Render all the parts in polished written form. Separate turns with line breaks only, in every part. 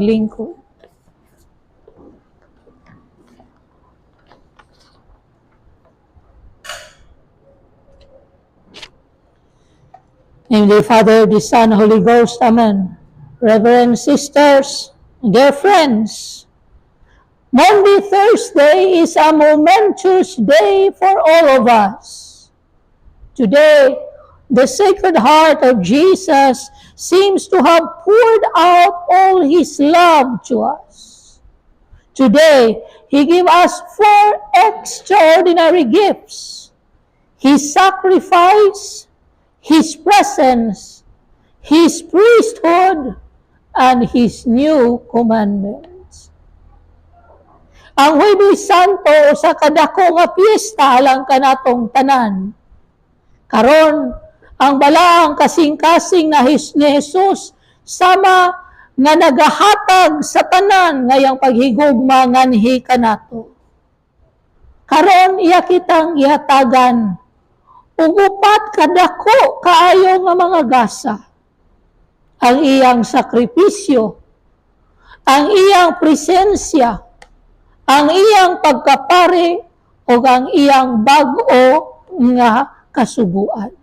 lingkod. In the Father, the Son, Holy Ghost. Amen. Reverend sisters, dear friends, Monday, Thursday is a momentous day for all of us. Today, the Sacred Heart of Jesus seems to have poured out all His love to us. Today, He gave us 4 extraordinary gifts: His sacrifice, His presence, His priesthood, and His new commandments. Ang Huwebes Santo sa kadako nga piyesta alang kanatong tanan. Karon, ang balaang kasing-kasing ni Jesus sama nga nagahatag sa tanan ngayang paghigugma nganhi kanato. Karon iya kitang ihatagan ug upat kadako kaayo nga mga gasa: ang iyang sakripisyo, ang iyang presensya, ang iyang pagkapare, o ang iyang bag-o nga kasuguan.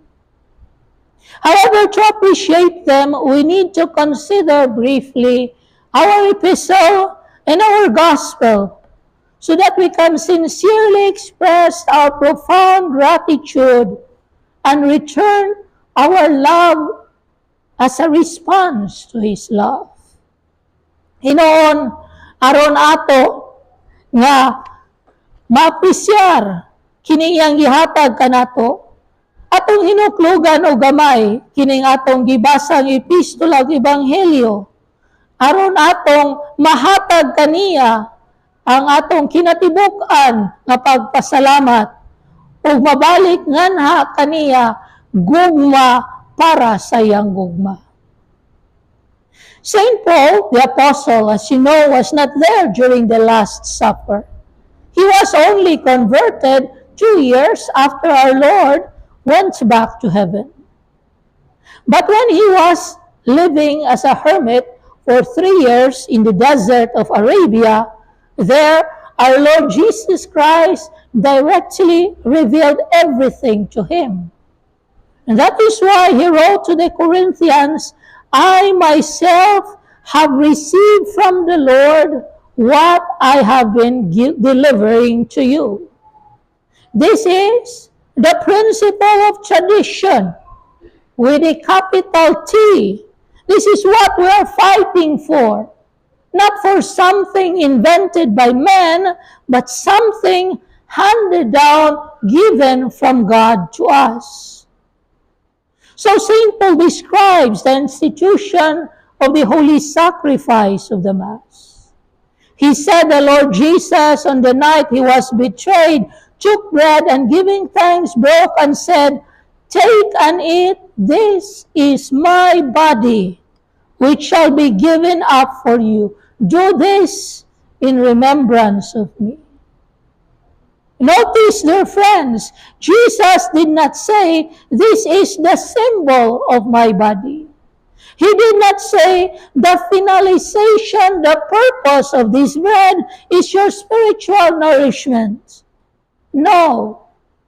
However, to appreciate them, we need to consider briefly our epistle and our gospel so that we can sincerely express our profound gratitude and return our love as a response to His love. Hinoon, aron ato nga maapresyar kini iyang gihatag kanato, atong hinuklogan o gamay kining atong gibasang epistola ug ebanghelyo, aron atong mahatag kaniya ang atong kinatibuk-an nga pagpasalamat ug mabalik nganha kaniya gugma para sa iyang gugma. St. Paul, the Apostle, as you know, was not there during the Last Supper. He was only converted 2 years after our Lord went back to heaven. But when he was living as a hermit for 3 years in the desert of Arabia, there our Lord Jesus Christ directly revealed everything to him. And that is why he wrote to the Corinthians, "I myself have received from the Lord what I have been delivering to you." This is the principle of tradition with a capital T. This is what we are fighting for. Not for something invented by men, but something handed down, given from God to us. So St. Paul describes the institution of the holy sacrifice of the Mass. He said the Lord Jesus, on the night He was betrayed, took bread and giving thanks broke and said, "Take and eat, this is my body, which shall be given up for you. Do this in remembrance of me." Notice, dear friends, Jesus did not say, "This is the symbol of my body." He did not say, "The finalization, the purpose of this bread is your spiritual nourishment." No,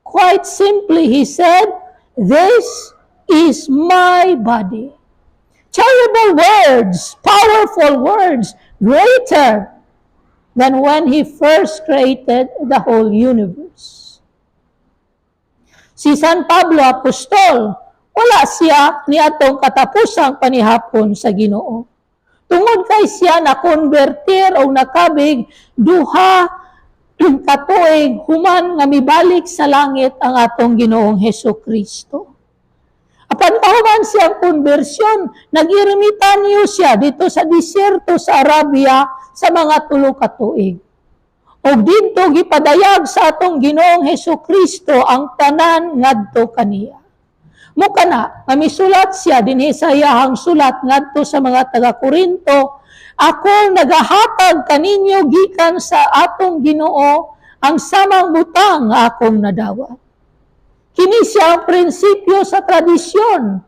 quite simply, He said, "This is my body." Terrible words, powerful words, greater than when He first created the whole universe. Si San Pablo Apostol, wala siya ni atong katapusang panihapon sa Ginoo. Tungod kay siya nakonvertir o nakabig duha katuig human nga mibalik sa langit ang atong Ginoong Hesukristo. Apan kahuman siyang konbersyon, nag-eremitanyo siya dito sa disyerto sa Arabia sa mga 3 katuig. O dito gipadayag sa atong Ginoong Hesukristo ang tanan ngadto kaniya. Mukana, misulat siya dinhi sa iyahang sulat ngadto sa mga taga-Korinto, "Ako nagahatag kaninyo gikan sa atong Ginoo ang samang butang nga akong nadawat." Kini siya ang prinsipyo sa tradisyon.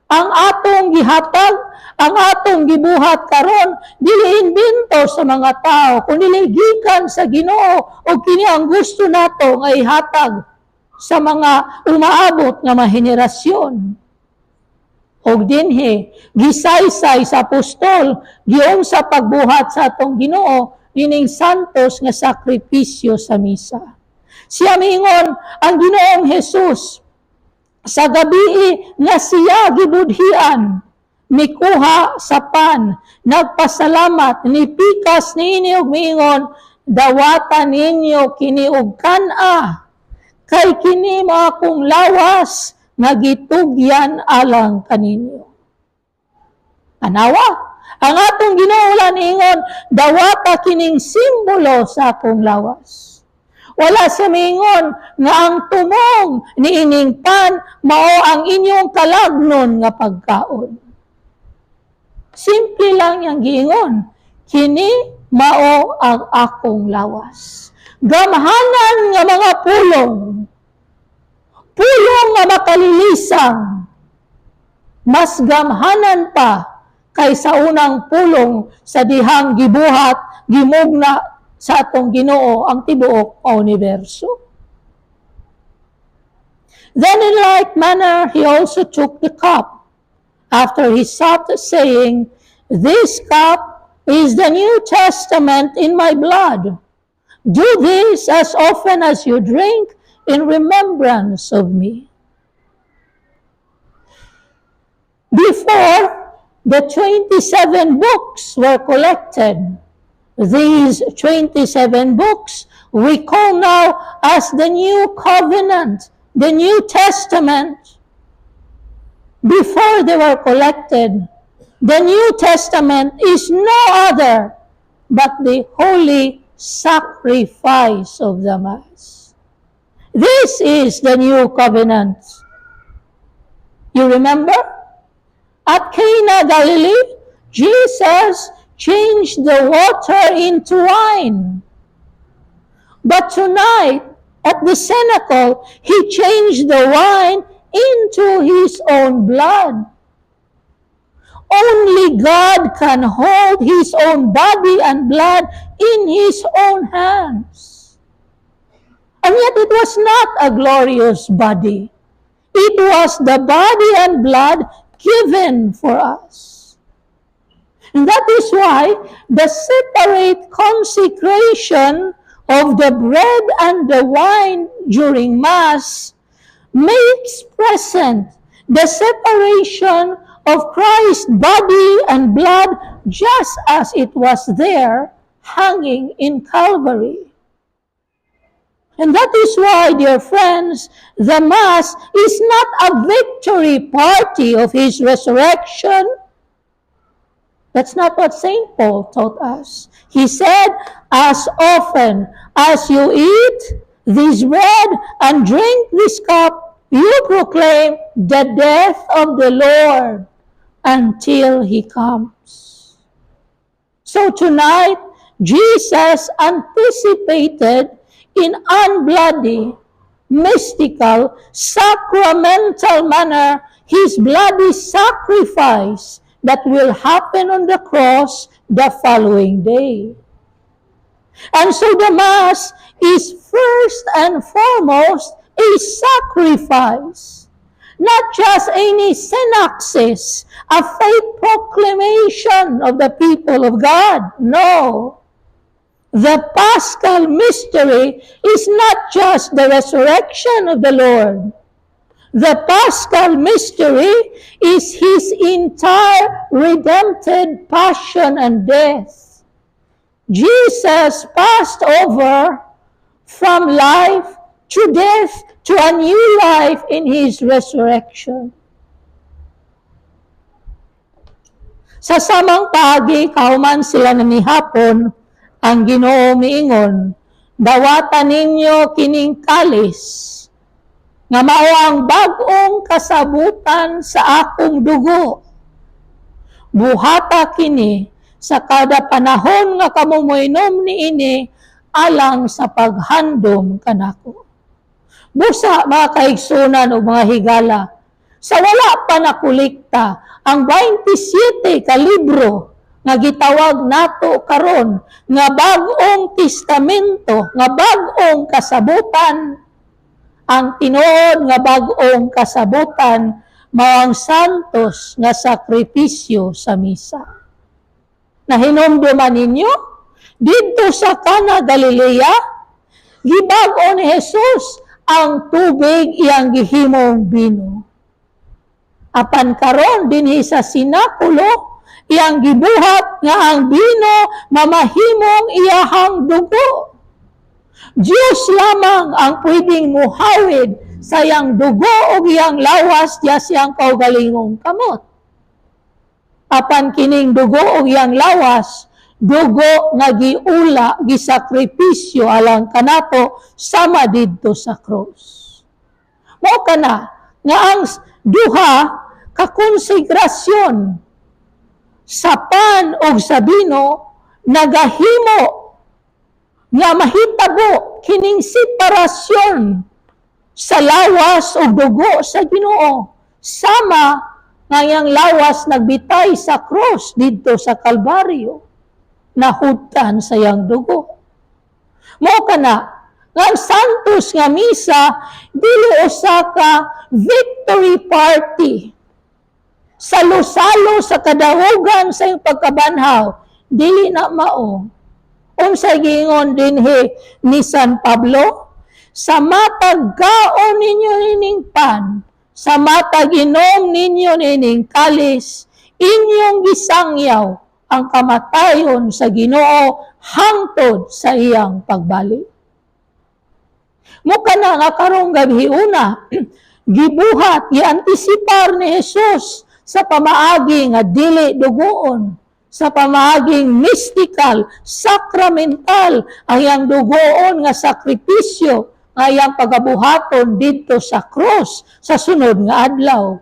Ang atong gihatag Ang atong gibuhat karon dili imbento sa mga tao, kundi gikan sa Ginoo o kini ang gusto nato nga ihatag sa mga umaabot nga mga henerasyon. Og dinhi gisaysay sa apostol giung sa pagbuhat sa atong Ginoo ining santos nga sakripisyo sa misa. Siya miingon ang Ginoong Hesus sa gabi nga siya gibudhian, mikuha sa pan, nagpasalamat, nipikas niini og miingon, dawatan ninyo kini og kana, kay kini mga kong lawas nga gitugyan alang kaninyo. Tanawa, ang atong Ginoo niingon, dawata kining simbolo sa akong lawas. Wala siya mingon nga ang tumong ni ining pan mao ang inyong kalagnon nga pagkaon. Simple lang yang giingon, kini mao ang akong lawas. Gamhanan nga mga pulong nga makalilisang, mas gamhanan pa kaysa unang pulong sa dihang gibuhat, gimugna sa atong Ginoo ang tibuok o universo. Then in like manner, he also took the cup after he supped, saying, this cup is the New Testament in my blood. Do this as often as you drink in remembrance of me. Before the 27 books were collected, these 27 books we call now as the New Covenant, the New Testament. Before they were collected, the New Testament is no other but the holy sacrifice of the Mass. This is the New Covenant. You remember? At Cana, Galilee, Jesus changed the water into wine. But tonight, at the cenacle, he changed the wine into his own blood. Only God can hold his own body and blood in his own hands. And yet it was not a glorious body. It was the body and blood given for us. And that is why the separate consecration of the bread and the wine during Mass makes present the separation of Christ's body and blood just as it was there hanging in Calvary. And that is why, dear friends, the Mass is not a victory party of his resurrection. That's not what St. Paul taught us. He said, as often as you eat this bread and drink this cup, you proclaim the death of the Lord until he comes. So tonight, Jesus anticipated in unbloody, mystical, sacramental manner his bloody sacrifice that will happen on the cross the following day. And so the Mass is first and foremost a sacrifice, not just any synaxis, a faith proclamation of the people of God. No. The Paschal mystery is not just the resurrection of the Lord. The Paschal mystery is his entire redempted passion and death. Jesus passed over from life to death to a new life in his resurrection. Sa samang paagi, kauman sila namihapon, ang Ginoo miingon, dawatan ninyo kining kalis, nga mao ang bag-ong kasabutan sa akong dugo. Buhata kini sa kada panahon nga kamo moinom niini alang sa paghandom kanako. Busa mga kaigsunan o mga higala, Sa wala pa nakulikta, ang 27 ka libro nga gitawag nato karon nga bag-ong testamento, nga bag-ong kasabutan, ang tinuod nga bag-ong kasabutan mao ang santos nga sakripisyo sa misa. Nahinumduman ninyo didto sa Cana Galilea, gibag-o ni Jesus ang tubig iyang gihimong bino. Apan karon dinhi sa sinakulo, iyang gibuhat nga ang bino mamahimong iyahang dugo. Diyos lamang ang pwedeng muhawid sa iyang dugo o iyang lawas diya siyang kaugalingong kamot. Apan kining dugo o iyang lawas, dugo nga giula, gisakripisyo alang kanato sama didto sa cross. Mao kana nga ang duha kakonsegrasyon sa pan o sa bino nagahimo nga mahitabo kining separasyon sa lawas o dugo sa Ginoo sama nga yang lawas nagbitay sa cross didto sa Kalbaryo nahutdan sa yang dugo. Mao kana nga ang santos nga misa dili usa ka victory party. Salo-salo sa kadahugan sa iyong pagkabanhaw, dili na mao. Unsay giingon dinhi ni San Pablo, sa matag kaon ninyo nining pan, sa matag inom ninyo nining kalis, inyong gisangyaw ang kamatayon sa Ginoo hangtod sa iyang pagbalik. Muka na nga karong gabi una, gibuhat, i-antisipar ni Jesus sa pamaagi nga dili dugoon, sa pamaaging mystical, sakramental, ang iyang dugoon nga sakripisyo, nga iyang pagabuhaton dito sa cross, sa sunod nga adlaw.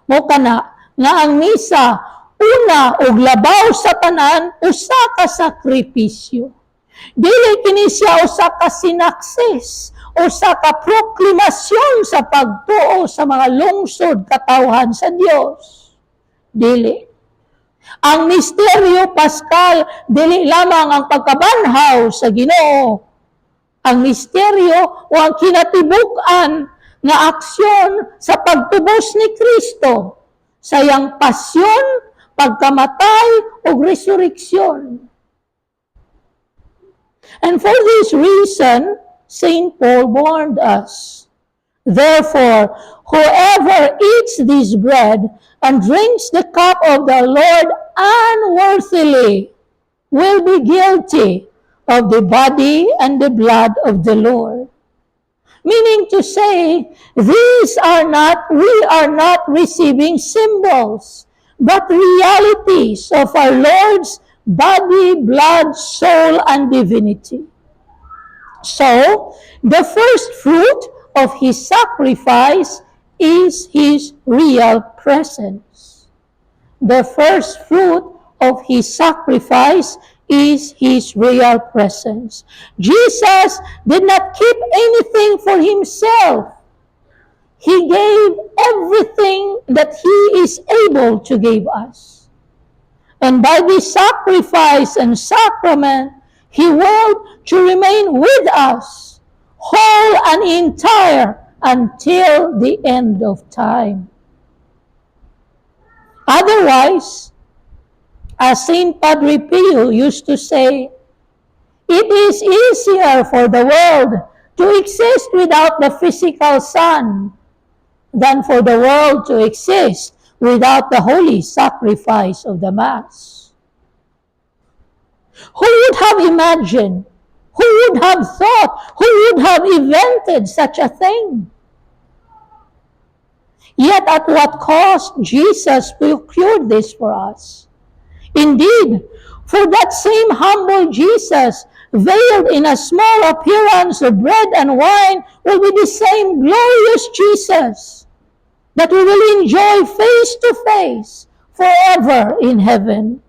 Muka na nga ang misa, una og labaw sa tanan, usa ka sakripisyo. Dili kini siya usa ka sinaksis, usa ka proklamasyon sa pagtuo sa mga lungsod katawhan sa Dios. Dili. Ang misteryo paskal dili lamang ang pagkabanhaw sa Ginoo. Ang misteryo o ang kinatibuk-an nga aksyon sa pagtubos ni Kristo sa iyang pasyon, pagkamatay ug resurreksyon. And for this reason, St. Paul warned us, therefore, whoever eats this bread and drinks the cup of the Lord unworthily will be guilty of the body and the blood of the Lord. Meaning to say, we are not receiving symbols, but realities of our Lord's body, blood, soul, and divinity. So, the first fruit of His sacrifice is His real presence. The first fruit of His sacrifice is His real presence. Jesus did not keep anything for Himself. He gave everything that He is able to give us. And by this sacrifice and sacrament, He willed to remain with us, whole and entire, until the end of time. Otherwise, as Saint Padre Pio used to say, it is easier for the world to exist without the physical sun than for the world to exist without the holy sacrifice of the Mass. Who would have imagined, who would have thought, who would have invented such a thing? Yet at what cost Jesus procured this for us? Indeed, for that same humble Jesus, veiled in a small appearance of bread and wine, will be the same glorious Jesus that we will enjoy face to face forever in heaven.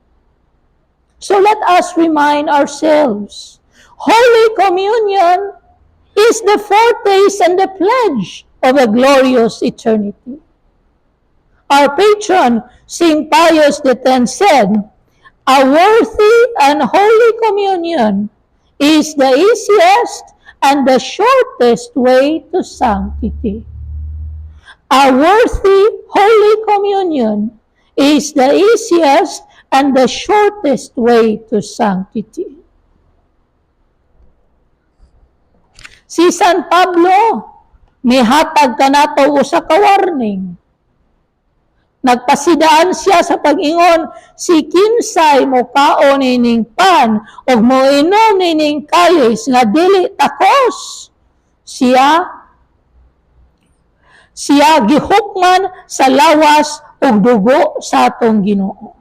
So let us remind ourselves, Holy Communion is the foretaste and the pledge of a glorious eternity. Our patron, St. Pius X said, "A worthy and holy communion is the easiest and the shortest way to sanctity." A worthy holy communion is the easiest and the shortest way to sanctity. Si San Pablo, mihatag kanato usa ka warning. Nagpasidaan siya sa pag-ingon, si kinsay mo kaon nining pan o mo inom nining kalis nga dili takos. Siya gihukman sa lawas o dugo sa atong Ginoo.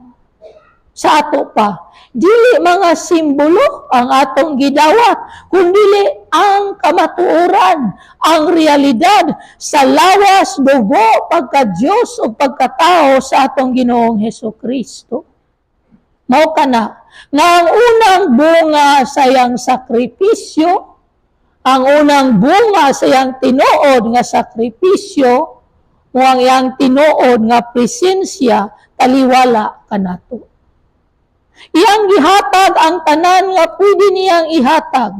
Sa ato pa, dili mga simbolo ang atong gidawat, kundi ang kamatuoran, ang realidad sa lawas, dugo, pagka-Diyos o pagkatao sa atong Ginoong Hesukristo. Mao kana nga ang unang bunga sa iyang sakripisyo, ang unang bunga sa iyang tinuod nga sakripisyo, o ang iyang tinuod nga presensya, taliwala kanato. Iyang gihatag ang tanan nga pwede niyang ihatag.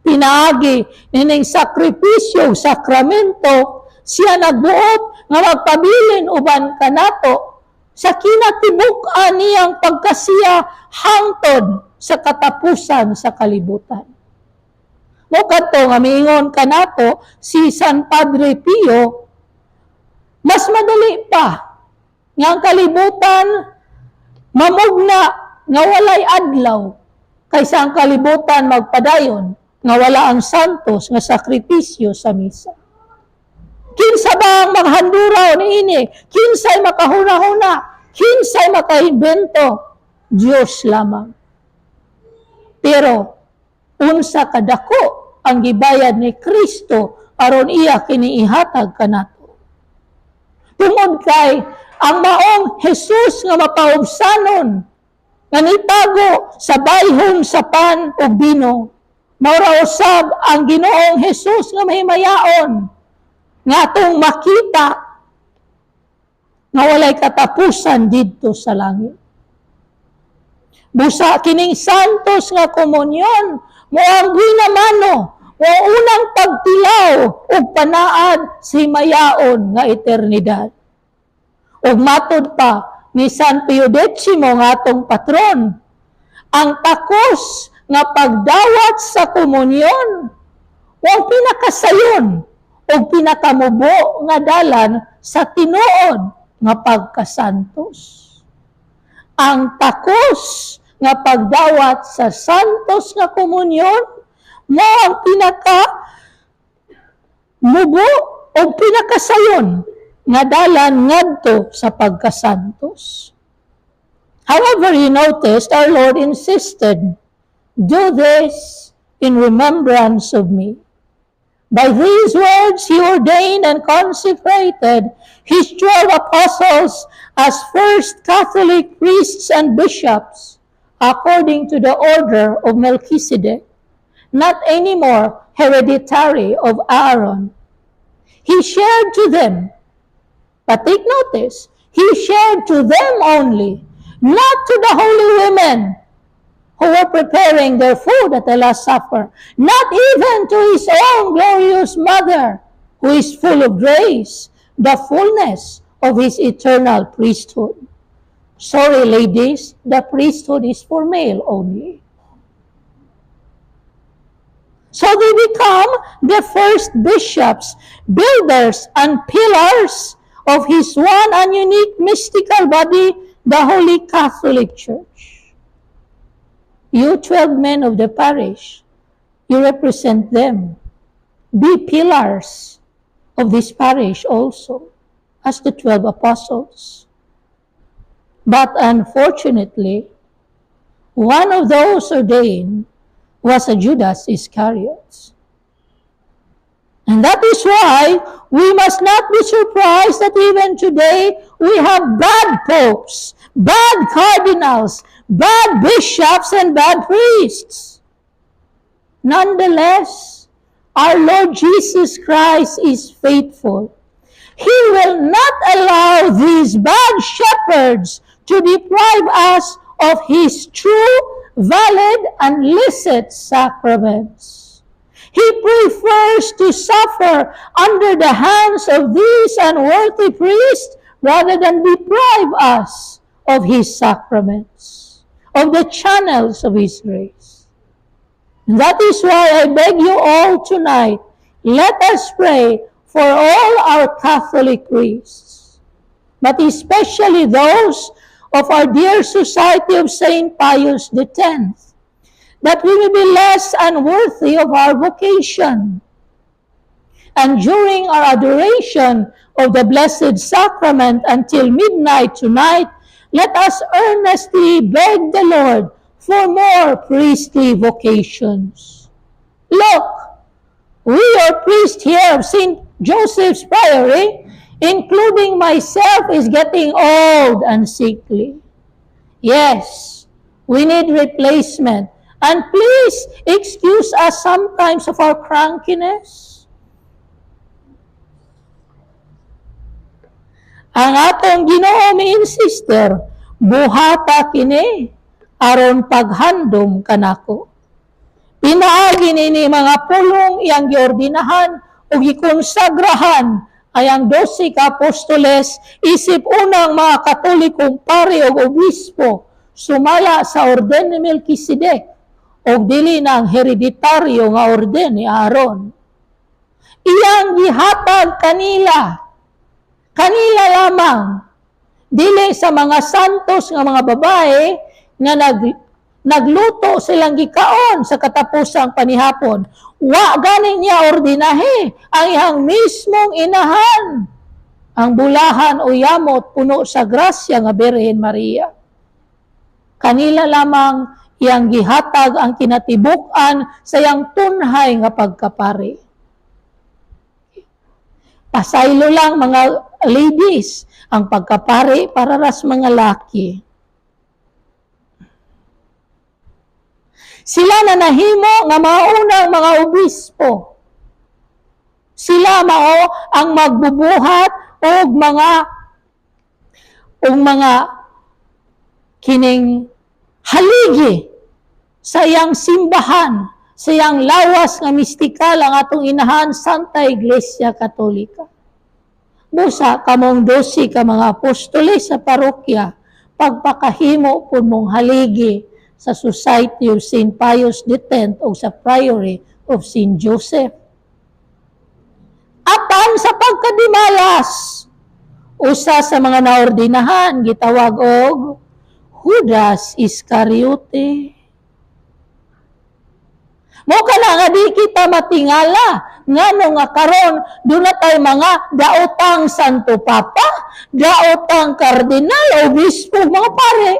Pinaagi nining sakripisyo, sakramento, siya nagbuot nga magpabilin uban kanato sa kinatibuk-an niyang pagkasiya hangtod sa katapusan sa kalibutan. Mo kadto nga miingon kanato si San Padre Pio, mas madali pa nga ang kalibutan mamugna nga walay adlaw kaysa ang kalibutan magpadayon nga wala ang santos nga sakripisyo sa misa. Kinsa ba ang maghanduraw niini? Kinsay makahuna-huna? Kinsay makaimbento? Diyos lamang. Pero unsa kadako ang gibayad ni Kristo aron iya kini ihatag kanato. Tungod kay ang maong Jesus nga mapaubsanon nga nitago sa bayhon sa pan o bino, maura usab ang Ginoong Jesus nga mahimayaon nga atong makita nga walay katapusan didto sa langit. Busa kining santos nga komunyon mo ang ginamano o unang pagtilaw ug panaad sa himayaon nga eternidad. Ug matod pa ni San Pio X nga atong patron, ang takos nga pagdawat sa komunyon o pinakasayon o pinakamubo nga dalan sa tinuod nga pagkasantos. Ang takos nga pagdawat sa santos nga komunyon mo ang pinakamubo o pinakasayon nga dalan ngadto sa pagkasantos. However, you noticed our Lord insisted, "Do this in remembrance of me." By these words, He ordained and consecrated His 12 apostles as first Catholic priests and bishops, according to the order of Melchizedek, not anymore hereditary of Aaron. He shared to them, but take notice, He shared to them only, not to the holy women who were preparing their food at the Last Supper, not even to His own glorious mother, who is full of grace, the fullness of His eternal priesthood. Sorry, ladies, the priesthood is for male only. So they become the first bishops, builders, and pillars of His one and unique mystical body, the Holy Catholic Church. You 12 men of the parish, you represent them. Be pillars of this parish also, as the 12 apostles. But unfortunately, one of those ordained was a Judas Iscariot. And that is why we must not be surprised that even today we have bad popes, bad cardinals, bad bishops, and bad priests. Nonetheless, our Lord Jesus Christ is faithful. He will not allow these bad shepherds to deprive us of His true, valid, and licit sacraments. He prefers to suffer under the hands of these unworthy priests rather than deprive us of His sacraments, of the channels of His grace. And that is why I beg you all tonight, let us pray for all our Catholic priests, but especially those of our dear Society of St. Pius X, that we may be less unworthy of our vocation. And during our adoration of the Blessed Sacrament until midnight tonight, let us earnestly beg the Lord for more priestly vocations. Look, we are priests here of St. Joseph's Priory, including myself, is getting old and sickly. Yes, we need replacement. And please excuse us sometimes of our crankiness. Ang atong Ginoo mi-insister, buhata kini aron paghandom kanako. Pinaagi nini mga pulong iyang giordinahan o gikonsagrahan ay ang 12 ka apostoles isip unang mga Katolikong pari o obispo sumala sa orden ni Melkisedek o dili na ang hereditaryo nga orden ni Aaron. Iyang gihatag kanila lamang, dili sa mga santos nga mga babae nga nagluto silang gikaon sa katapusang panihapon. Wa ganing niya ordinahe ang iyang mismong inahan, ang bulahan o yamot puno sa grasya nga Birhen Maria. Kanila lamang iyang gihatag ang kinatibuk-an sa iyang tunhay nga pagkapari. Pasaylo lang mga ladies, ang pagkapari para ras mga laki. Sila na nahimo nga maunang mga obispo. Sila mao ang magbubuhat og mga kining haligi sa iyang simbahan, sa iyang lawas nga mistikal ang atong inahan Santa Iglesia Katolika. Busa kamong 12 ka mga apostoles sa parokya, pagpakahimo pud mong haligi sa Society of St. Pius X o sa Priory of St. Joseph. Apan sa pagkadimalas, usa sa mga naordinahan gitawag og Judas Iscariote. Mo kana nga di kita matingala ngano nga karon duna tay mga daotang Santo Papa, daotang kardinal, obispo, mga pare.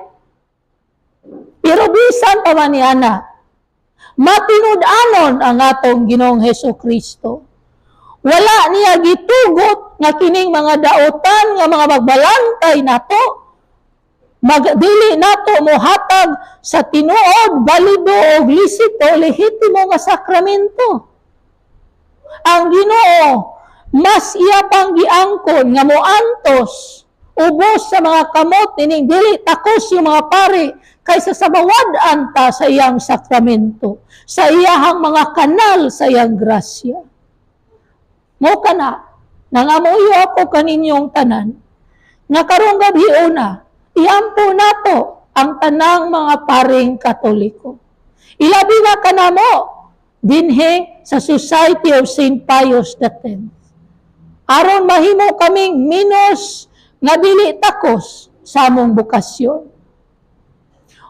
Pero bisan pa man niana, matinud-anon ang atong Ginoong Hesukristo. Wala niya gitugot nga kining mga daotan nga mga magbalantay nato, magdili nato mohatag sa tinuod, balido o lisito, lehitimo nga sakramento. Ang Ginoo, mas iya pang giangkon nga moantos, ubos sa mga kamot, ining dili takos yung mga pari, kaysa sa mawad-an ta sa iyang sakramento, sa iyahang mga kanal sa iyang grasya. Mo kana, nangamuyo ako kaninyong tanan, nga karong gabi una, iampo nato ang tanang mga paring Katoliko. Ilabi na kanamo, dinhe sa Society of St. Pius X. Aron mahimo kaming minos nga dili takos sa among bukasyon.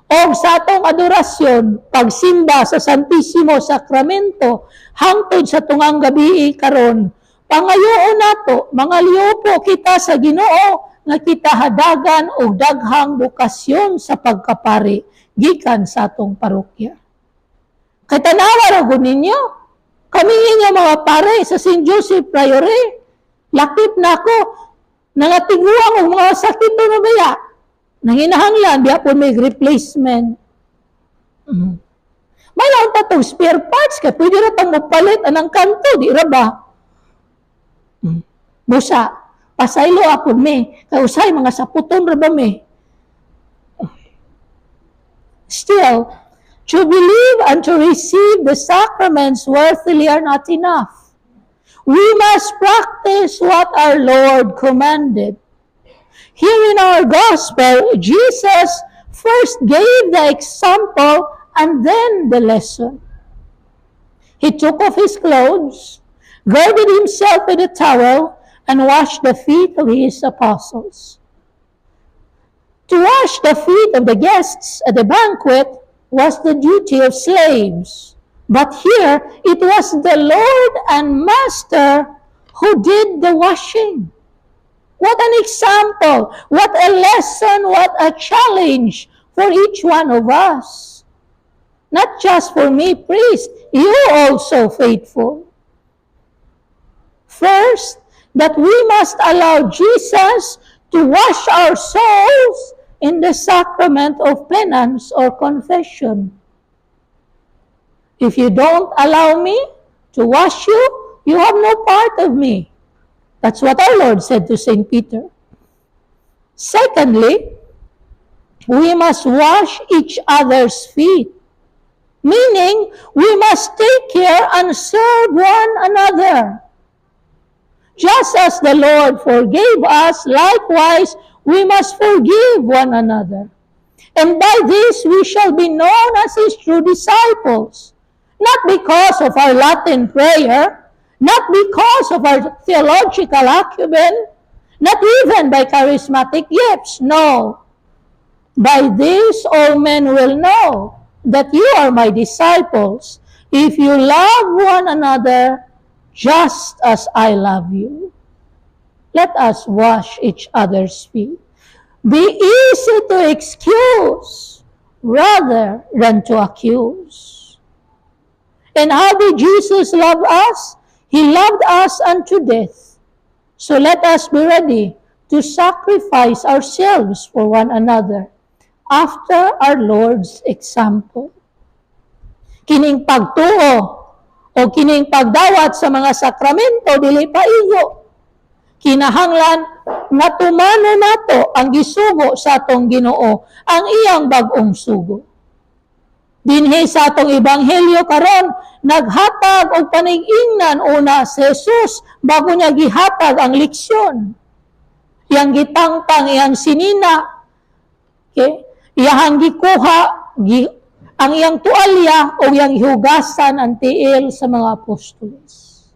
O sa atong adorasyon, pagsimba sa Santissimo Sacramento, hangtod sa tungang gabi karon, pangayoon nato, mga liupo kita sa Ginoo, nga kita hadagan o daghang bukasyon sa pagkapari, gikan sa atong parokya. Kay tanawa ragon ninyo, kami nga mga pare sa St. Joseph Priory, lakip na ako, nangatiguang o mga sakit na baya, nanginahanglan, di po may replacement. May lang pa itong spare parts, kaya pwede na itong mapalit anang kanto, di ra ba? Busa, pasaylo ako me, kausay mga saputon ra ba me? Still, to believe and to receive the sacraments worthily are not enough. We must practice what our Lord commanded. Here in our gospel, Jesus first gave the example and then the lesson. He took off his clothes, girded himself with a towel, and washed the feet of his apostles. To wash the feet of the guests at the banquet was the duty of slaves. But here, it was the Lord and Master who did the washing. What an example! What a lesson! What a challenge for each one of us. Not just for me, priest, you also faithful. First, that we must allow Jesus to wash our souls in the sacrament of penance or confession. If you don't allow me to wash you, you have no part of me. That's what our Lord said to St. Peter. Secondly, we must wash each other's feet, meaning we must take care and serve one another. Just as the Lord forgave us, likewise, we must forgive one another. And by this we shall be known as His true disciples, not because of our Latin prayer, not because of our theological acumen, not even by charismatic gifts, no. By this all men will know that you are my disciples, if you love one another just as I love you. Let us wash each other's feet. Be easy to excuse rather than to accuse. And how did Jesus love us? He loved us unto death. So let us be ready to sacrifice ourselves for one another after our Lord's example. Kining pagtuo o kining pagdawat sa mga sakramento dili paigo. Kinahanglan nga tumano nato ang gisugo sa atong Ginoo, ang iyang bag-ong sugo. Dinhi sa atong ebanghelyo karon naghatag og panig-ingnan una si Jesus bago niya gihatag ang leksyon. Iyang gitangtang iyang sinina, okay? Iyang gikuha ang iyang tuwalya o iyang hugasan ang tiil sa mga apostoles.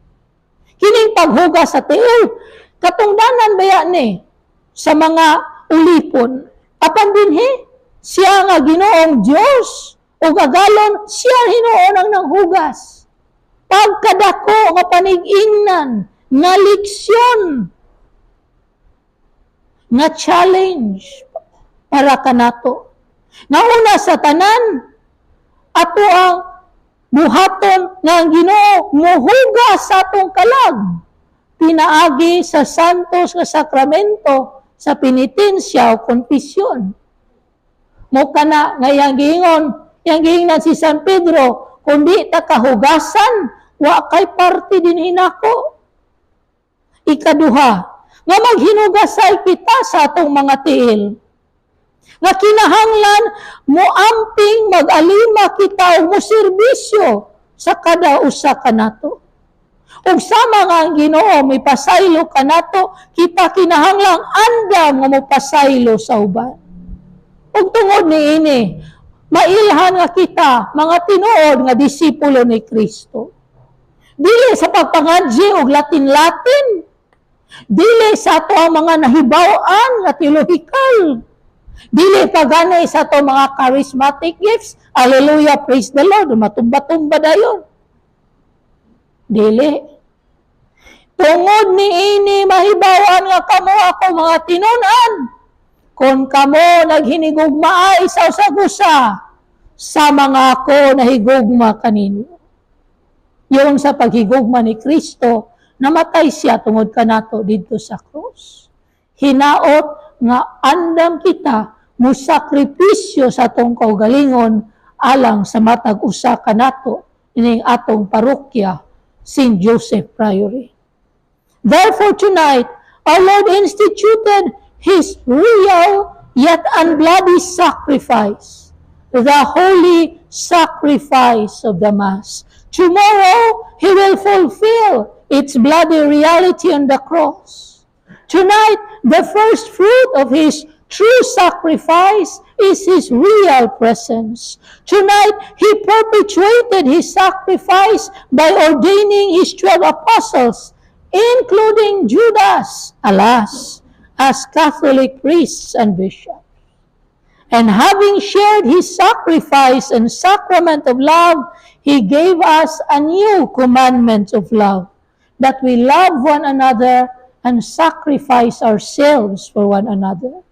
Kining paghugas sa tiil, katungdanan baya ni sa mga ulipon. Apan dinhi, siya nga Ginoong Diyos, o agalon, siya hinuon ang nanghugas. Pagkadako nga panig-ingnan, nga leksyon, nga challenge para kanato. Nga una sa tanan, ato ang buhaton nga ang Ginoo mohugas sa atong kalag, pinaagi sa santos nga sakramento sa penitensya o konfesyon. Mo kana nga yang giingnan si San Pedro, kundi ta kahugasan, wa kay parte din hinako. Ikaduha, nga maghinugasay kita sa atong mga tiil. Nga kinahanglan mo amping mag-alima kita o mo serbisyo sa kada usa kanato. Ug sama nga ang Ginoo may pasaylo kanato, kita kinahanglang andam nga mo pasaylo sa uban. Ug tungod niini, mailhan nga kita mga tinuod nga disipulo ni Kristo. Dili sa pagpangadji og Latin-Latin, dili sa ato ang mga nahibaw-an nga theological, dili pagani sa ato mga charismatic gifts. Hallelujah, praise the Lord, matumba-tumba dayon. Dili. Tungod ni ini mahibawan nga kamo ako mga tinunan. Kung kamo naghinigugmaay sa usa-usa, sa mga ako nahigugma kaninyo. Yung sa paghigugma ni Kristo, namatay siya tungod kanato dito sa krus. Hinaot nga andam kita mo sakripisyo sa atong kaugalingon alang sa matag usa kanato ining atong parokya St. Joseph Priory. Therefore tonight, our Lord instituted His real yet unbloody sacrifice, the holy sacrifice of the Mass. Tomorrow, He will fulfill its bloody reality on the cross. Tonight, the first fruit of His true sacrifice is His real presence. Tonight, He perpetuated His sacrifice by ordaining His 12 apostles, including Judas, alas, as Catholic priests and bishops. And having shared His sacrifice and sacrament of love, He gave us a new commandment of love, that we love one another and sacrifice ourselves for one another.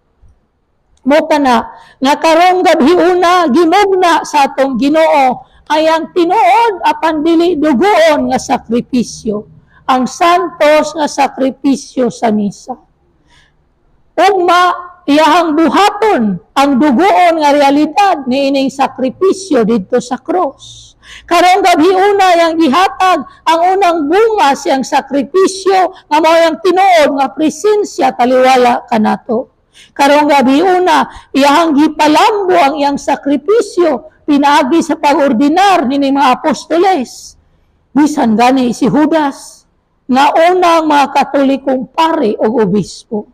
Moka na, nga karong gabi una, gimugna sa atong Ginoo, ay ang tinuod apan dili dugoon nga sakripisyo, ang santos nga sakripisyo sa misa. Ugma, iyahang buhaton ang dugoon nga realidad ni ining sakripisyo dito sa cross. Karong gabi una yang gihatag ang unang bunga siyang sakripisyo nga mao yang tinuod nga presensya taliwala kanato. Karong gabi una, iyahang gipalambo ang iyang sakripisyo pinaagi sa pag-ordinar ni mga apostoles. Bisan gani si Judas, nga unang mga katolikong pare o obispo.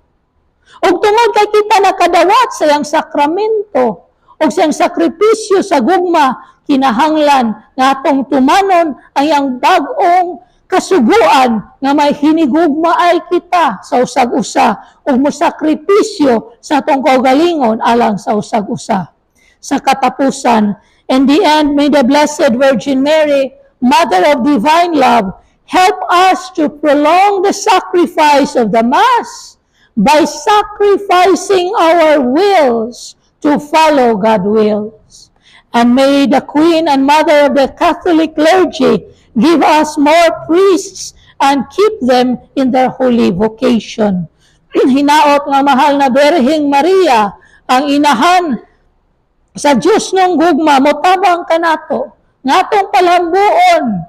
Og tungod kay kita nakadawat sa iyang sakramento o sa iyang sakripisyo sa gugma, kinahanglan nga atong tumanon ang iyang bag-ong kasuguan nga may hinigugma ay kita sa usag-usa o musakripisyo sa atong kaugalingon alang sa usag-usa. Sa katapusan, in the end, may the Blessed Virgin Mary, Mother of Divine Love, help us to prolong the sacrifice of the Mass by sacrificing our wills to follow God's wills. And may the Queen and Mother of the Catholic clergy give us more priests and keep them in their holy vocation. Hinaot nga mahal na Birheng Maria, ang inahan sa Diyos ng gugma, motabang kanato, nga atong palambuon,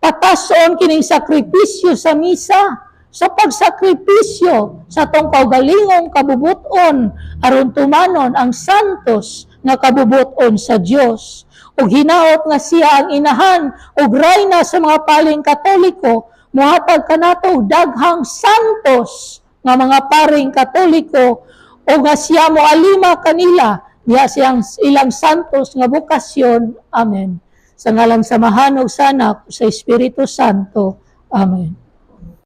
patason kining sakripisyo sa misa, sa pagsakripisyo sa atong kaugalingong kabubuton, aron tumanon ang santos nga kabubuton sa Dios. Ug hinaot nga siya ang inahan ug rayna sa mga paling Katoliko, mohatag kanato daghang santos nga mga paring Katoliko, o nga siya moalima kanila diha siyang ilang santos nga bukasyon. Amen. Sa ngalan sa Mahan ug sa Anak sa Espiritu Santo. Amen.